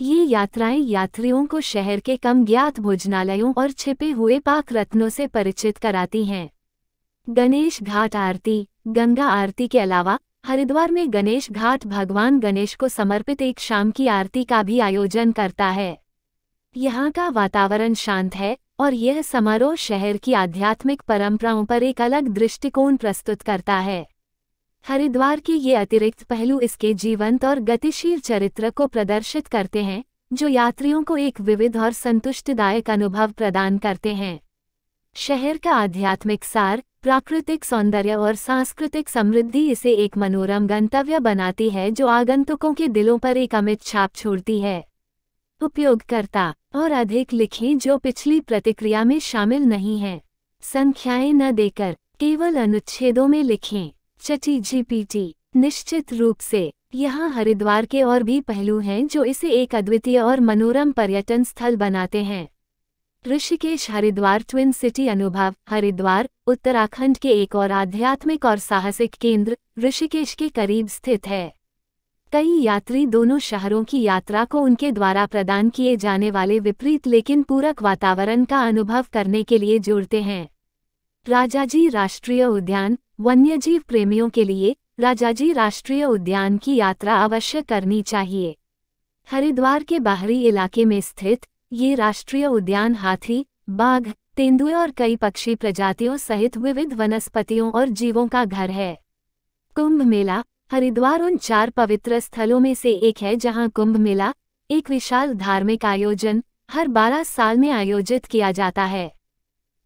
ये यात्राएं यात्रियों को शहर के कम ज्ञात भोजनालयों और छिपे हुए पाक रत्नों से परिचित कराती हैं। गणेश घाट आरती। गंगा आरती के अलावा हरिद्वार में गणेश घाट भगवान गणेश को समर्पित एक शाम की आरती का भी आयोजन करता है। यहाँ का वातावरण शांत है और यह समारोह शहर की आध्यात्मिक परंपराओं पर एक अलग दृष्टिकोण प्रस्तुत करता है। हरिद्वार के ये अतिरिक्त पहलू इसके जीवंत और गतिशील चरित्र को प्रदर्शित करते हैं, जो यात्रियों को एक विविध और संतुष्टिदायक अनुभव प्रदान करते हैं। शहर का आध्यात्मिक सार, प्राकृतिक सौंदर्य और सांस्कृतिक समृद्धि इसे एक मनोरम गंतव्य बनाती है जो आगंतुकों के दिलों पर एक अमिट छाप छोड़ती है। उपयोगकर्ता और अधिक लिखें जो पिछली प्रतिक्रिया में शामिल नहीं हैं। संख्याएं न देकर केवल अनुच्छेदों में लिखें। ChatGPT। निश्चित रूप से यहाँ हरिद्वार के और भी पहलू हैं जो इसे एक अद्वितीय और मनोरम पर्यटन स्थल बनाते हैं। ऋषिकेश हरिद्वार ट्विन सिटी अनुभव। हरिद्वार उत्तराखंड के एक और आध्यात्मिक और साहसिक केंद्र ऋषिकेश के करीब स्थित है। कई यात्री दोनों शहरों की यात्रा को उनके द्वारा प्रदान किए जाने वाले विपरीत लेकिन पूरक वातावरण का अनुभव करने के लिए जोड़ते हैं। राजाजी राष्ट्रीय उद्यान। वन्यजीव प्रेमियों के लिए राजाजी राष्ट्रीय उद्यान की यात्रा अवश्य करनी चाहिए। हरिद्वार के बाहरी इलाके में स्थित ये राष्ट्रीय उद्यान हाथी, बाघ, तेंदुए और कई पक्षी प्रजातियों सहित विविध वनस्पतियों और जीवों का घर है। कुंभ मेला। हरिद्वार उन 4 पवित्र स्थलों में से एक है जहां कुंभ मेला, एक विशाल धार्मिक आयोजन, हर 12 साल में आयोजित किया जाता है।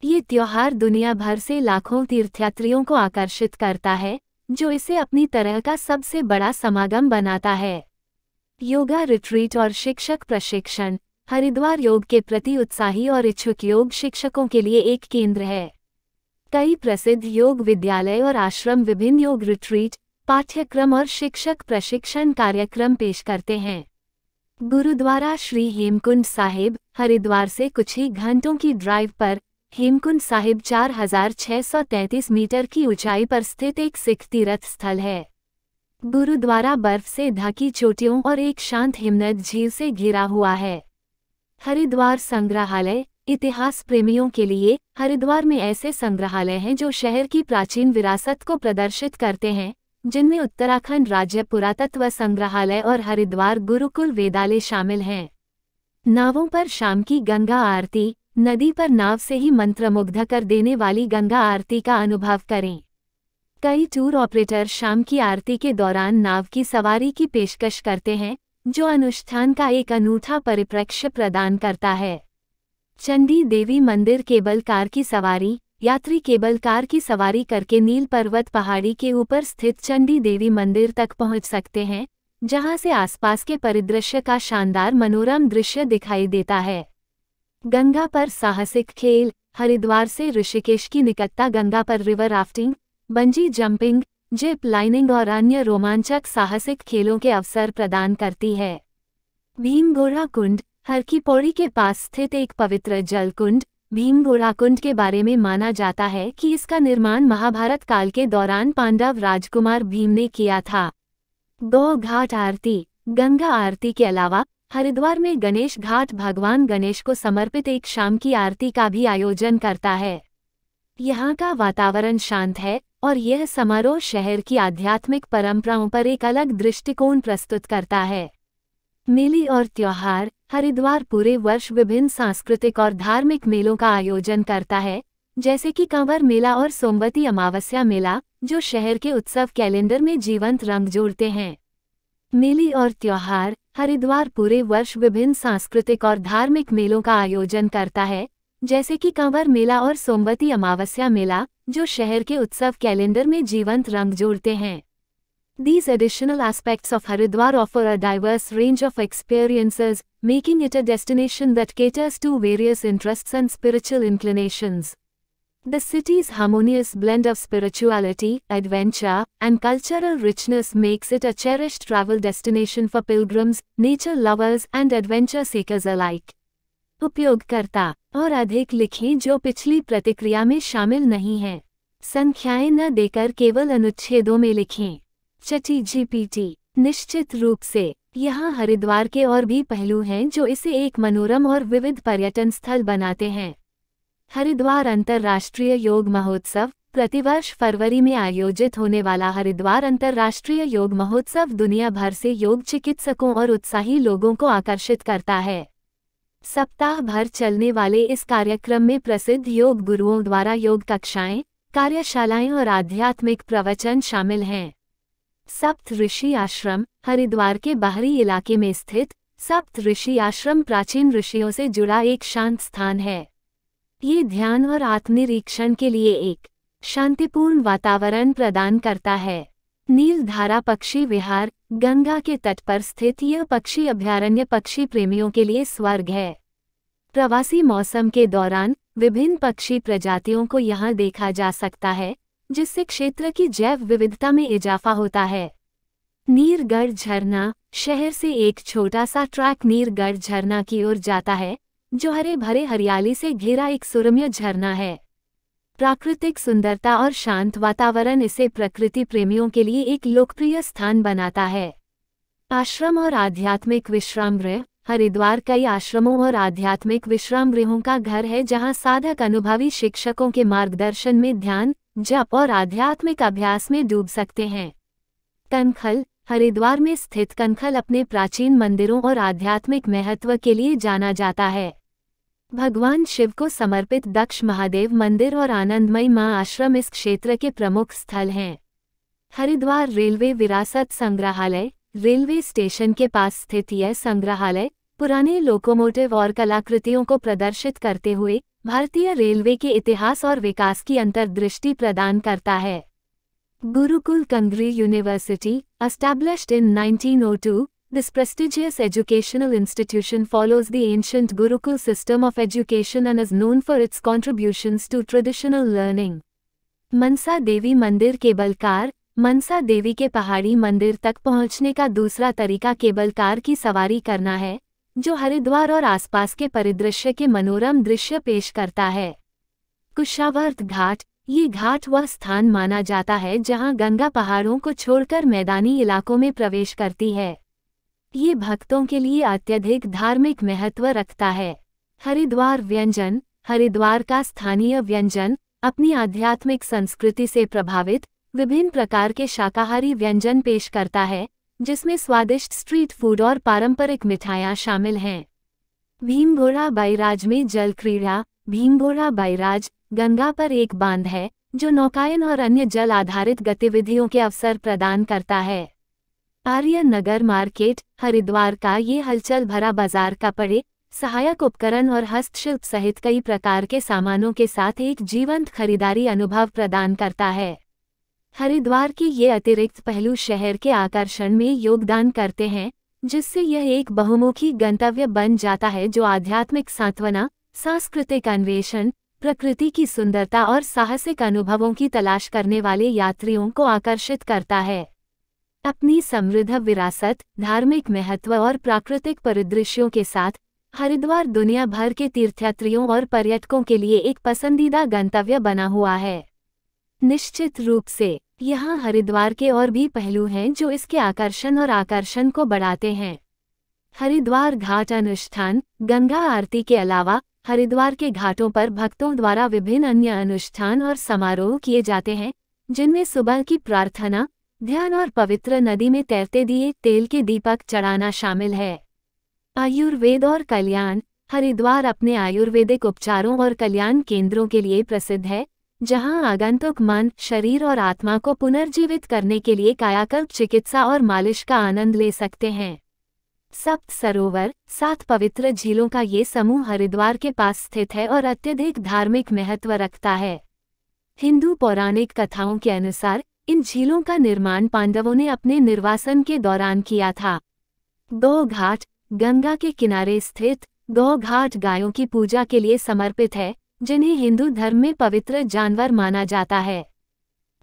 ये त्योहार दुनिया भर से लाखों तीर्थयात्रियों को आकर्षित करता है, जो इसे अपनी तरह का सबसे बड़ा समागम बनाता है। योगा रिट्रीट और शिक्षक प्रशिक्षण। हरिद्वार योग के प्रति उत्साही और इच्छुक योग शिक्षकों के लिए एक केंद्र है। कई प्रसिद्ध योग विद्यालय और आश्रम विभिन्न योग रिट्रीट, पाठ्यक्रम और शिक्षक प्रशिक्षण कार्यक्रम पेश करते हैं। गुरुद्वारा श्री हेमकुंड साहिब, हरिद्वार से कुछ ही घंटों की ड्राइव पर हेमकुंड साहिब 4633 मीटर की ऊंचाई पर स्थित एक सिख तीर्थ स्थल है। गुरुद्वारा बर्फ से ढकी चोटियों और एक शांत हिमनद झील से घिरा हुआ है। हरिद्वार संग्रहालय। इतिहास प्रेमियों के लिए हरिद्वार में ऐसे संग्रहालय हैं जो शहर की प्राचीन विरासत को प्रदर्शित करते हैं, जिनमें उत्तराखंड राज्य पुरातत्व संग्रहालय और हरिद्वार गुरुकुल वेदालय शामिल हैं। नावों पर शाम की गंगा आरती। नदी पर नाव से ही मंत्रमुग्ध कर देने वाली गंगा आरती का अनुभव करें। कई टूर ऑपरेटर शाम की आरती के दौरान नाव की सवारी की पेशकश करते हैं, जो अनुष्ठान का एक अनूठा परिप्रेक्ष्य प्रदान करता है। चंडी देवी मंदिर केबल कार की सवारी। यात्री केबल कार की सवारी करके नील पर्वत पहाड़ी के ऊपर स्थित चंडी देवी मंदिर तक पहुंच सकते हैं, जहां से आसपास के परिदृश्य का शानदार मनोरम दृश्य दिखाई देता है। गंगा पर साहसिक खेल। हरिद्वार से ऋषिकेश की निकटता गंगा पर river rafting, bungee jumping, zip lining और अन्य रोमांचक साहसिक खेलों के अवसर प्रदान करती है। भीमगोड़ा कुंड। हर की पौड़ी के पास स्थित एक पवित्र जल कुंड भीमगोड़ा कुंड के बारे में माना जाता है कि इसका निर्माण महाभारत काल के दौरान पांडव राजकुमार भीम ने किया था। गौ घाट आरती। गंगा आरती के अलावा हरिद्वार में गणेश घाट भगवान गणेश को समर्पित एक शाम की आरती का भी आयोजन करता है। यहाँ का वातावरण शांत है और यह समारोह शहर की आध्यात्मिक परंपराओं पर एक अलग दृष्टिकोण प्रस्तुत करता है। मेले और त्योहार। हरिद्वार पूरे वर्ष विभिन्न सांस्कृतिक और धार्मिक मेलों का आयोजन करता है, जैसे कि कंवर मेला और सोमवती अमावस्या मेला, जो शहर के उत्सव कैलेंडर में जीवंत रंग जोड़ते हैं। मेले और त्योहार। हरिद्वार पूरे वर्ष विभिन्न सांस्कृतिक और धार्मिक मेलों का आयोजन करता है, जैसे कि कंवर मेला और सोमवती अमावस्या मेला, जो शहर के उत्सव कैलेंडर में जीवंत रंग जोड़ते हैं। These additional aspects of Haridwar offer a diverse range of experiences, making it a destination that caters to various interests and spiritual inclinations. The city's harmonious blend of spirituality, adventure, and cultural richness makes it a cherished travel destination for pilgrims, nature lovers, and adventure seekers alike. उपयोगकर्ता और अधिक लिखें जो पिछली प्रतिक्रिया में शामिल नहीं हैं। संख्याएं न देकर केवल अनुच्छेदों में लिखें। ChatGPT। निश्चित रूप से यहाँ हरिद्वार के और भी पहलू हैं जो इसे एक मनोरम और विविध पर्यटन स्थल बनाते हैं। हरिद्वार अंतर्राष्ट्रीय योग महोत्सव। प्रतिवर्ष फरवरी में आयोजित होने वाला हरिद्वार अंतर्राष्ट्रीय योग महोत्सव दुनिया भर से योग चिकित्सकों और उत्साही लोगों को आकर्षित करता है। सप्ताह भर चलने वाले इस कार्यक्रम में प्रसिद्ध योग गुरुओं द्वारा योग कक्षाएं, कार्यशालाएं और आध्यात्मिक प्रवचन शामिल हैं। सप्त ऋषि आश्रम। हरिद्वार के बाहरी इलाके में स्थित सप्त ऋषि आश्रम प्राचीन ऋषियों से जुड़ा एक शांत स्थान है। ये ध्यान और आत्मनिरीक्षण के लिए एक शांतिपूर्ण वातावरण प्रदान करता है। नीलधारा पक्षी विहार। गंगा के तट पर स्थित यह पक्षी अभयारण्य पक्षी प्रेमियों के लिए स्वर्ग है। प्रवासी मौसम के दौरान विभिन्न पक्षी प्रजातियों को यहाँ देखा जा सकता है, जिससे क्षेत्र की जैव विविधता में इजाफा होता है। नीरगढ़ झरना। शहर से एक छोटा सा ट्रैक नीरगढ़ झरना की ओर जाता है, जो हरे भरे हरियाली से घिरा एक सुरम्य झरना है। प्राकृतिक सुंदरता और शांत वातावरण इसे प्रकृति प्रेमियों के लिए एक लोकप्रिय स्थान बनाता है। आश्रम और आध्यात्मिक विश्राम गृह। हरिद्वार कई आश्रमों और आध्यात्मिक विश्राम गृहों का घर है, जहां साधक अनुभवी शिक्षकों के मार्गदर्शन में ध्यान, जप और आध्यात्मिक अभ्यास में डूब सकते हैं। कनखल। हरिद्वार में स्थित कनखल अपने प्राचीन मंदिरों और आध्यात्मिक महत्व के लिए जाना जाता है। भगवान शिव को समर्पित दक्ष महादेव मंदिर और आनंदमयी मां आश्रम इस क्षेत्र के प्रमुख स्थल हैं। हरिद्वार रेलवे विरासत संग्रहालय। रेलवे स्टेशन के पास स्थित यह संग्रहालय पुराने लोकोमोटिव और कलाकृतियों को प्रदर्शित करते हुए भारतीय रेलवे के इतिहास और विकास की अंतर्दृष्टि प्रदान करता है। Gurukul कंग्री university. Established in 1902, this prestigious educational institution follows the ancient Gurukul system of education and is known for its contributions to traditional learning. Mansa Devi मंदिर केबल कार। मनसा देवी के पहाड़ी मंदिर तक पहुंचने का दूसरा तरीका केबल कार की सवारी करना है, जो हरिद्वार और आसपास के परिदृश्य के मनोरम दृश्य पेश करता है। कुशावर्त घाट। ये घाट वह स्थान माना जाता है जहां गंगा पहाड़ों को छोड़कर मैदानी इलाकों में प्रवेश करती है। ये भक्तों के लिए अत्यधिक धार्मिक महत्व रखता है। हरिद्वार व्यंजन। हरिद्वार का स्थानीय व्यंजन अपनी आध्यात्मिक संस्कृति से प्रभावित विभिन्न प्रकार के शाकाहारी व्यंजन पेश करता है, जिसमें स्वादिष्ट स्ट्रीट फूड और पारंपरिक मिठाइयाँ शामिल हैं। भीमभोरा बैराज में जल क्रीड़ा। भीमभोरा बैराज गंगा पर एक बांध है जो नौकायन और अन्य जल आधारित गतिविधियों के अवसर प्रदान करता है। आर्य नगर मार्केट। हरिद्वार का ये हलचल भरा बाजार कपड़े, सहायक उपकरण और हस्तशिल्प सहित कई प्रकार के सामानों के साथ एक जीवंत खरीदारी अनुभव प्रदान करता है। हरिद्वार के ये अतिरिक्त पहलू शहर के आकर्षण में योगदान करते हैं, जिससे यह एक बहुमुखी गंतव्य बन जाता है जो आध्यात्मिक सांत्वना, सांस्कृतिक अन्वेषण, प्रकृति की सुंदरता और साहसिक अनुभवों की तलाश करने वाले यात्रियों को आकर्षित करता है। अपनी समृद्ध विरासत, धार्मिक महत्व और प्राकृतिक परिदृश्यों के साथ हरिद्वार दुनिया भर के तीर्थयात्रियों और पर्यटकों के लिए एक पसंदीदा गंतव्य बना हुआ है। निश्चित रूप से यहाँ हरिद्वार के और भी पहलू हैं जो इसके आकर्षण को बढ़ाते हैं। हरिद्वार घाट अनुष्ठान। गंगा आरती के अलावा हरिद्वार के घाटों पर भक्तों द्वारा विभिन्न अन्य अनुष्ठान और समारोह किए जाते हैं, जिनमें सुबह की प्रार्थना, ध्यान और पवित्र नदी में तैरते दिए तेल के दीपक चढ़ाना शामिल है। आयुर्वेद और कल्याण। हरिद्वार अपने आयुर्वेदिक उपचारों और कल्याण केंद्रों के लिए प्रसिद्ध है, जहां आगंतुक मन, शरीर और आत्मा को पुनर्जीवित करने के लिए कायाकल्प चिकित्सा और मालिश का आनंद ले सकते हैं। सप्त सरोवर। 7 पवित्र झीलों का ये समूह हरिद्वार के पास स्थित है और अत्यधिक धार्मिक महत्व रखता है। हिंदू पौराणिक कथाओं के अनुसार इन झीलों का निर्माण पांडवों ने अपने निर्वासन के दौरान किया था। गौ घाट। गंगा के किनारे स्थित गौ घाट गायों की पूजा के लिए समर्पित है, जिन्हें हिंदू धर्म में पवित्र जानवर माना जाता है।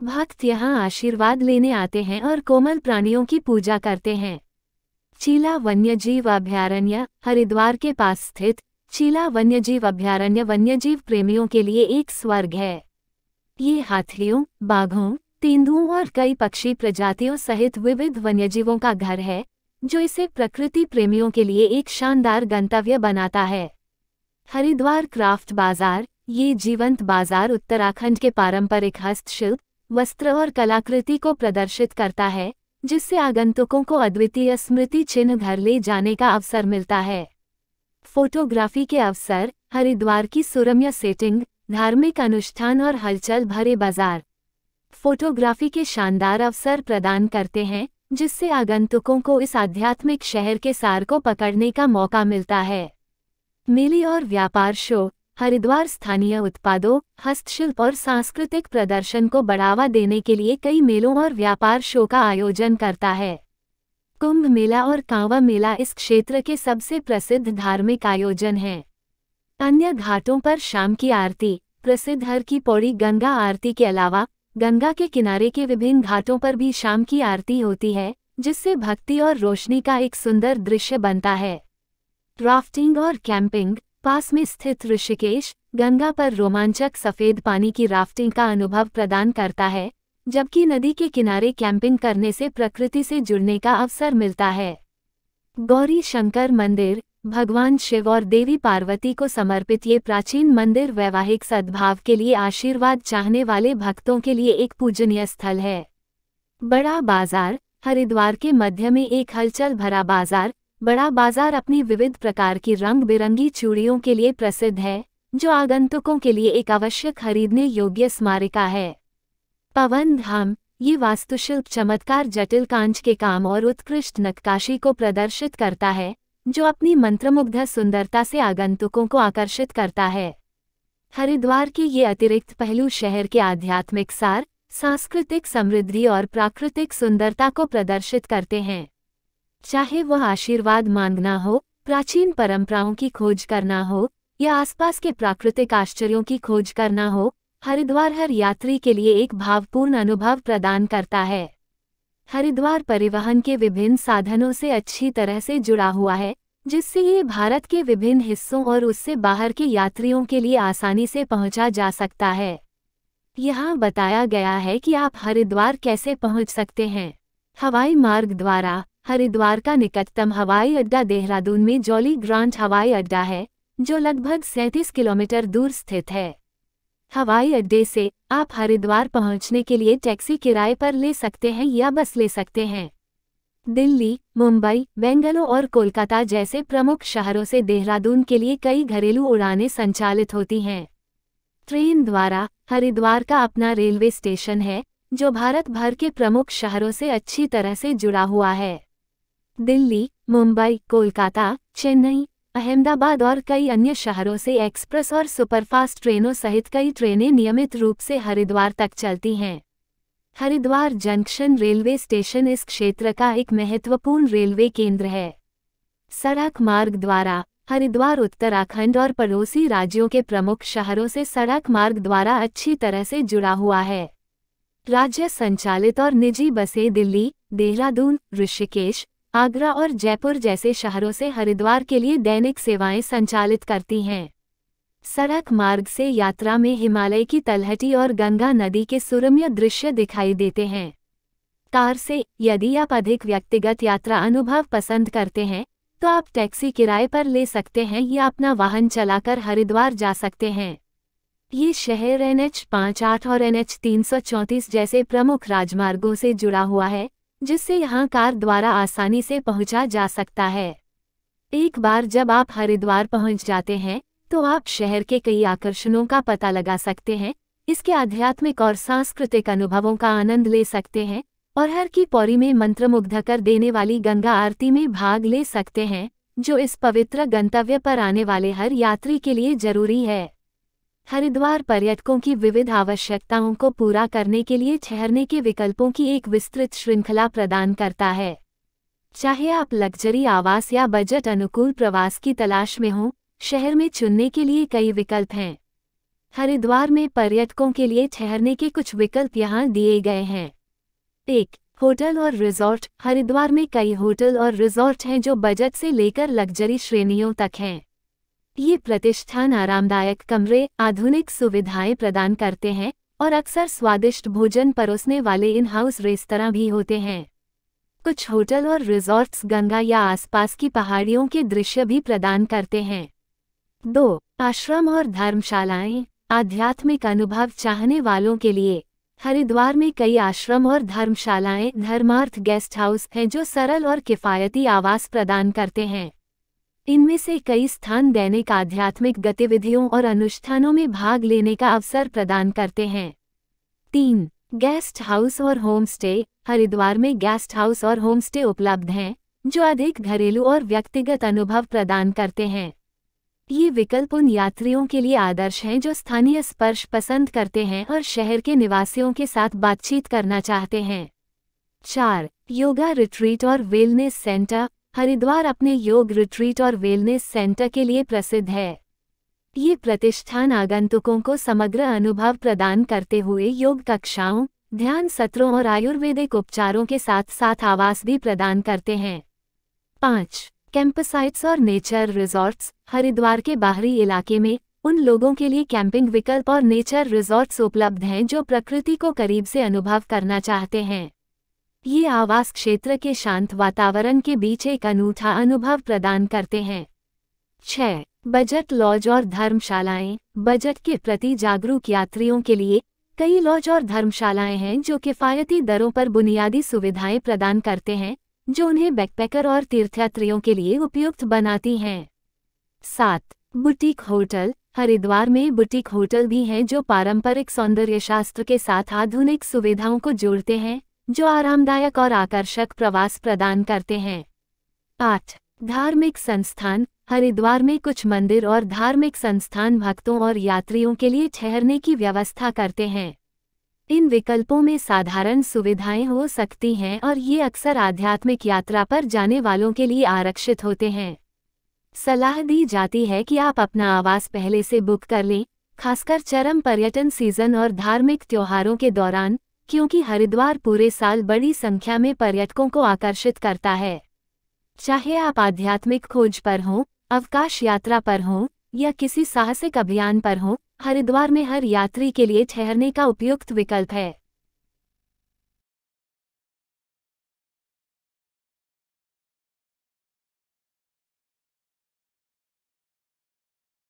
भक्त यहाँ आशीर्वाद लेने आते हैं और कोमल प्राणियों की पूजा करते हैं। चीला वन्यजीव अभयारण्य। हरिद्वार के पास स्थित चीला वन्यजीव अभयारण्य वन्यजीव प्रेमियों के लिए एक स्वर्ग है। ये हाथियों, बाघों, तेंदुओं और कई पक्षी प्रजातियों सहित विविध वन्यजीवों का घर है, जो इसे प्रकृति प्रेमियों के लिए एक शानदार गंतव्य बनाता है। हरिद्वार क्राफ्ट बाजार। ये जीवंत बाजार उत्तराखंड के पारंपरिक हस्तशिल्प, वस्त्र और कलाकृति को प्रदर्शित करता है, जिससे आगंतुकों को अद्वितीय स्मृति चिन्ह घर ले जाने का अवसर मिलता है। फोटोग्राफी के अवसर। हरिद्वार की सुरम्य सेटिंग, धार्मिक अनुष्ठान और हलचल भरे बाजार फोटोग्राफी के शानदार अवसर प्रदान करते हैं, जिससे आगंतुकों को इस आध्यात्मिक शहर के सार को पकड़ने का मौका मिलता है। मेले और व्यापार शो। हरिद्वार स्थानीय उत्पादों, हस्तशिल्प और सांस्कृतिक प्रदर्शन को बढ़ावा देने के लिए कई मेलों और व्यापार शो का आयोजन करता है। कुंभ मेला और कांवड़ मेला इस क्षेत्र के सबसे प्रसिद्ध धार्मिक आयोजन हैं। अन्य घाटों पर शाम की आरती। प्रसिद्ध हर की पौड़ी गंगा आरती के अलावा गंगा के किनारे के विभिन्न घाटों पर भी शाम की आरती होती है, जिससे भक्ति और रोशनी का एक सुंदर दृश्य बनता है। राफ्टिंग और कैंपिंग। पास में स्थित ऋषिकेश गंगा पर रोमांचक सफेद पानी की राफ्टिंग का अनुभव प्रदान करता है, जबकि नदी के किनारे कैंपिंग करने से प्रकृति से जुड़ने का अवसर मिलता है। गौरी शंकर मंदिर। भगवान शिव और देवी पार्वती को समर्पित ये प्राचीन मंदिर वैवाहिक सद्भाव के लिए आशीर्वाद चाहने वाले भक्तों के लिए एक पूजनीय स्थल है। बड़ा बाजार। हरिद्वार के मध्य में एक हलचल भरा बाजार। बड़ा बाजार अपनी विविध प्रकार की रंग बिरंगी चूड़ियों के लिए प्रसिद्ध है, जो आगंतुकों के लिए एक आवश्यक खरीदने योग्य स्मारिका है। पवन धाम। ये वास्तुशिल्प चमत्कार, जटिल कांच के काम और उत्कृष्ट नक्काशी को प्रदर्शित करता है, जो अपनी मंत्रमुग्ध सुंदरता से आगंतुकों को आकर्षित करता है। हरिद्वार के ये अतिरिक्त पहलू शहर के आध्यात्मिक सार, सांस्कृतिक समृद्धि और प्राकृतिक सुंदरता को प्रदर्शित करते हैं। चाहे वह आशीर्वाद मांगना हो, प्राचीन परंपराओं की खोज करना हो या आसपास के प्राकृतिक आश्चर्यों की खोज करना हो, हरिद्वार हर यात्री के लिए एक भावपूर्ण अनुभव प्रदान करता है। हरिद्वार परिवहन के विभिन्न साधनों से अच्छी तरह से जुड़ा हुआ है, जिससे ये भारत के विभिन्न हिस्सों और उससे बाहर के यात्रियों के लिए आसानी से पहुंचा जा सकता है। यहाँ बताया गया है कि आप हरिद्वार कैसे पहुंच सकते हैं। हवाई मार्ग द्वारा हरिद्वार का निकटतम हवाई अड्डा देहरादून में जॉली ग्रांट हवाई अड्डा है, जो लगभग 37 किलोमीटर दूर स्थित है। हवाई अड्डे से आप हरिद्वार पहुंचने के लिए टैक्सी किराए पर ले सकते हैं या बस ले सकते हैं। दिल्ली, मुंबई, बेंगलुरु और कोलकाता जैसे प्रमुख शहरों से देहरादून के लिए कई घरेलू उड़ानें संचालित होती हैं। ट्रेन द्वारा हरिद्वार का अपना रेलवे स्टेशन है, जो भारत भर के प्रमुख शहरों से अच्छी तरह से जुड़ा हुआ है। दिल्ली, मुंबई, कोलकाता, चेन्नई, अहमदाबाद और कई अन्य शहरों से एक्सप्रेस और सुपरफास्ट ट्रेनों सहित कई ट्रेनें नियमित रूप से हरिद्वार तक चलती हैं। हरिद्वार जंक्शन रेलवे स्टेशन इस क्षेत्र का एक महत्वपूर्ण रेलवे केंद्र है। सड़क मार्ग द्वारा हरिद्वार उत्तराखंड और पड़ोसी राज्यों के प्रमुख शहरों से सड़क मार्ग द्वारा अच्छी तरह से जुड़ा हुआ है। राज्य संचालित और निजी बसें दिल्ली, देहरादून, ऋषिकेश, आगरा और जयपुर जैसे शहरों से हरिद्वार के लिए दैनिक सेवाएं संचालित करती हैं। सड़क मार्ग से यात्रा में हिमालय की तलहटी और गंगा नदी के सुरम्य दृश्य दिखाई देते हैं। कार से यदि आप अधिक व्यक्तिगत यात्रा अनुभव पसंद करते हैं, तो आप टैक्सी किराए पर ले सकते हैं या अपना वाहन चलाकर हरिद्वार जा सकते हैं। ये शहर NH58 और NH 334 जैसे प्रमुख राजमार्गों से जुड़ा हुआ है, जिससे यहाँ कार द्वारा आसानी से पहुँचा जा सकता है। एक बार जब आप हरिद्वार पहुँच जाते हैं, तो आप शहर के कई आकर्षणों का पता लगा सकते हैं, इसके आध्यात्मिक और सांस्कृतिक अनुभवों का आनंद ले सकते हैं और हर की पौड़ी में मंत्रमुग्ध कर देने वाली गंगा आरती में भाग ले सकते हैं, जो इस पवित्र गंतव्य पर आने वाले हर यात्री के लिए जरूरी है। हरिद्वार पर्यटकों की विविध आवश्यकताओं को पूरा करने के लिए ठहरने के विकल्पों की एक विस्तृत श्रृंखला प्रदान करता है। चाहे आप लग्जरी आवास या बजट अनुकूल प्रवास की तलाश में हों, शहर में चुनने के लिए कई विकल्प हैं। हरिद्वार में पर्यटकों के लिए ठहरने के कुछ विकल्प यहाँ दिए गए हैं। 1. होटल और रिजॉर्ट। हरिद्वार में कई होटल और रिजॉर्ट हैं जो बजट से लेकर लग्जरी श्रेणियों तक हैं। ये प्रतिष्ठान आरामदायक कमरे, आधुनिक सुविधाएं प्रदान करते हैं और अक्सर स्वादिष्ट भोजन परोसने वाले इन हाउस रेस्तरां भी होते हैं। कुछ होटल और रिजॉर्ट्स गंगा या आसपास की पहाड़ियों के दृश्य भी प्रदान करते हैं। 2. आश्रम और धर्मशालाएं। आध्यात्मिक अनुभव चाहने वालों के लिए हरिद्वार में कई आश्रम और धर्मशालाएं, धर्मार्थ गेस्ट हाउस हैं जो सरल और किफ़ायती आवास प्रदान करते हैं। इनमें से कई स्थान दैनिक आध्यात्मिक गतिविधियों और अनुष्ठानों में भाग लेने का अवसर प्रदान करते हैं। 3. गेस्ट हाउस और होम स्टे। हरिद्वार में गेस्ट हाउस और होम स्टे उपलब्ध हैं, जो अधिक घरेलू और व्यक्तिगत अनुभव प्रदान करते हैं। ये विकल्प उन यात्रियों के लिए आदर्श हैं जो स्थानीय स्पर्श पसंद करते हैं और शहर के निवासियों के साथ बातचीत करना चाहते हैं। 4. योगा रिट्रीट और वेलनेस सेंटर। हरिद्वार अपने योग रिट्रीट और वेलनेस सेंटर के लिए प्रसिद्ध है। ये प्रतिष्ठान आगंतुकों को समग्र अनुभव प्रदान करते हुए योग कक्षाओं, ध्यान सत्रों और आयुर्वेदिक उपचारों के साथ साथ आवास भी प्रदान करते हैं। 5. कैंपसाइट्स और नेचर रिजॉर्ट्स। हरिद्वार के बाहरी इलाके में उन लोगों के लिए कैंपिंग विकल्प और नेचर रिजॉर्ट्स उपलब्ध हैं जो प्रकृति को करीब से अनुभव करना चाहते हैं। ये आवास क्षेत्र के शांत वातावरण के बीच एक अनूठा अनुभव प्रदान करते हैं। 6. बजट लॉज और धर्मशालाएं। बजट के प्रति जागरूक यात्रियों के लिए कई लॉज और धर्मशालाएं हैं जो किफ़ायती दरों पर बुनियादी सुविधाएं प्रदान करते हैं, जो उन्हें बैकपैकर और तीर्थयात्रियों के लिए उपयुक्त बनाती हैं। 7. Boutique hotel. हरिद्वार में बुटीक होटल भी हैं जो पारंपरिक सौंदर्यशास्त्र के साथ आधुनिक सुविधाओं को जोड़ते हैं, जो आरामदायक और आकर्षक प्रवास प्रदान करते हैं। 8. धार्मिक संस्थान। हरिद्वार में कुछ मंदिर और धार्मिक संस्थान भक्तों और यात्रियों के लिए ठहरने की व्यवस्था करते हैं। इन विकल्पों में साधारण सुविधाएं हो सकती हैं और ये अक्सर आध्यात्मिक यात्रा पर जाने वालों के लिए आरक्षित होते हैं। सलाह दी जाती है कि आप अपना आवास पहले से बुक कर लें, खासकर चरम पर्यटन सीजन और धार्मिक त्योहारों के दौरान, क्योंकि हरिद्वार पूरे साल बड़ी संख्या में पर्यटकों को आकर्षित करता है। चाहे आप आध्यात्मिक खोज पर हों, अवकाश यात्रा पर हों या किसी साहसिक अभियान पर हों, हरिद्वार में हर यात्री के लिए ठहरने का उपयुक्त विकल्प है।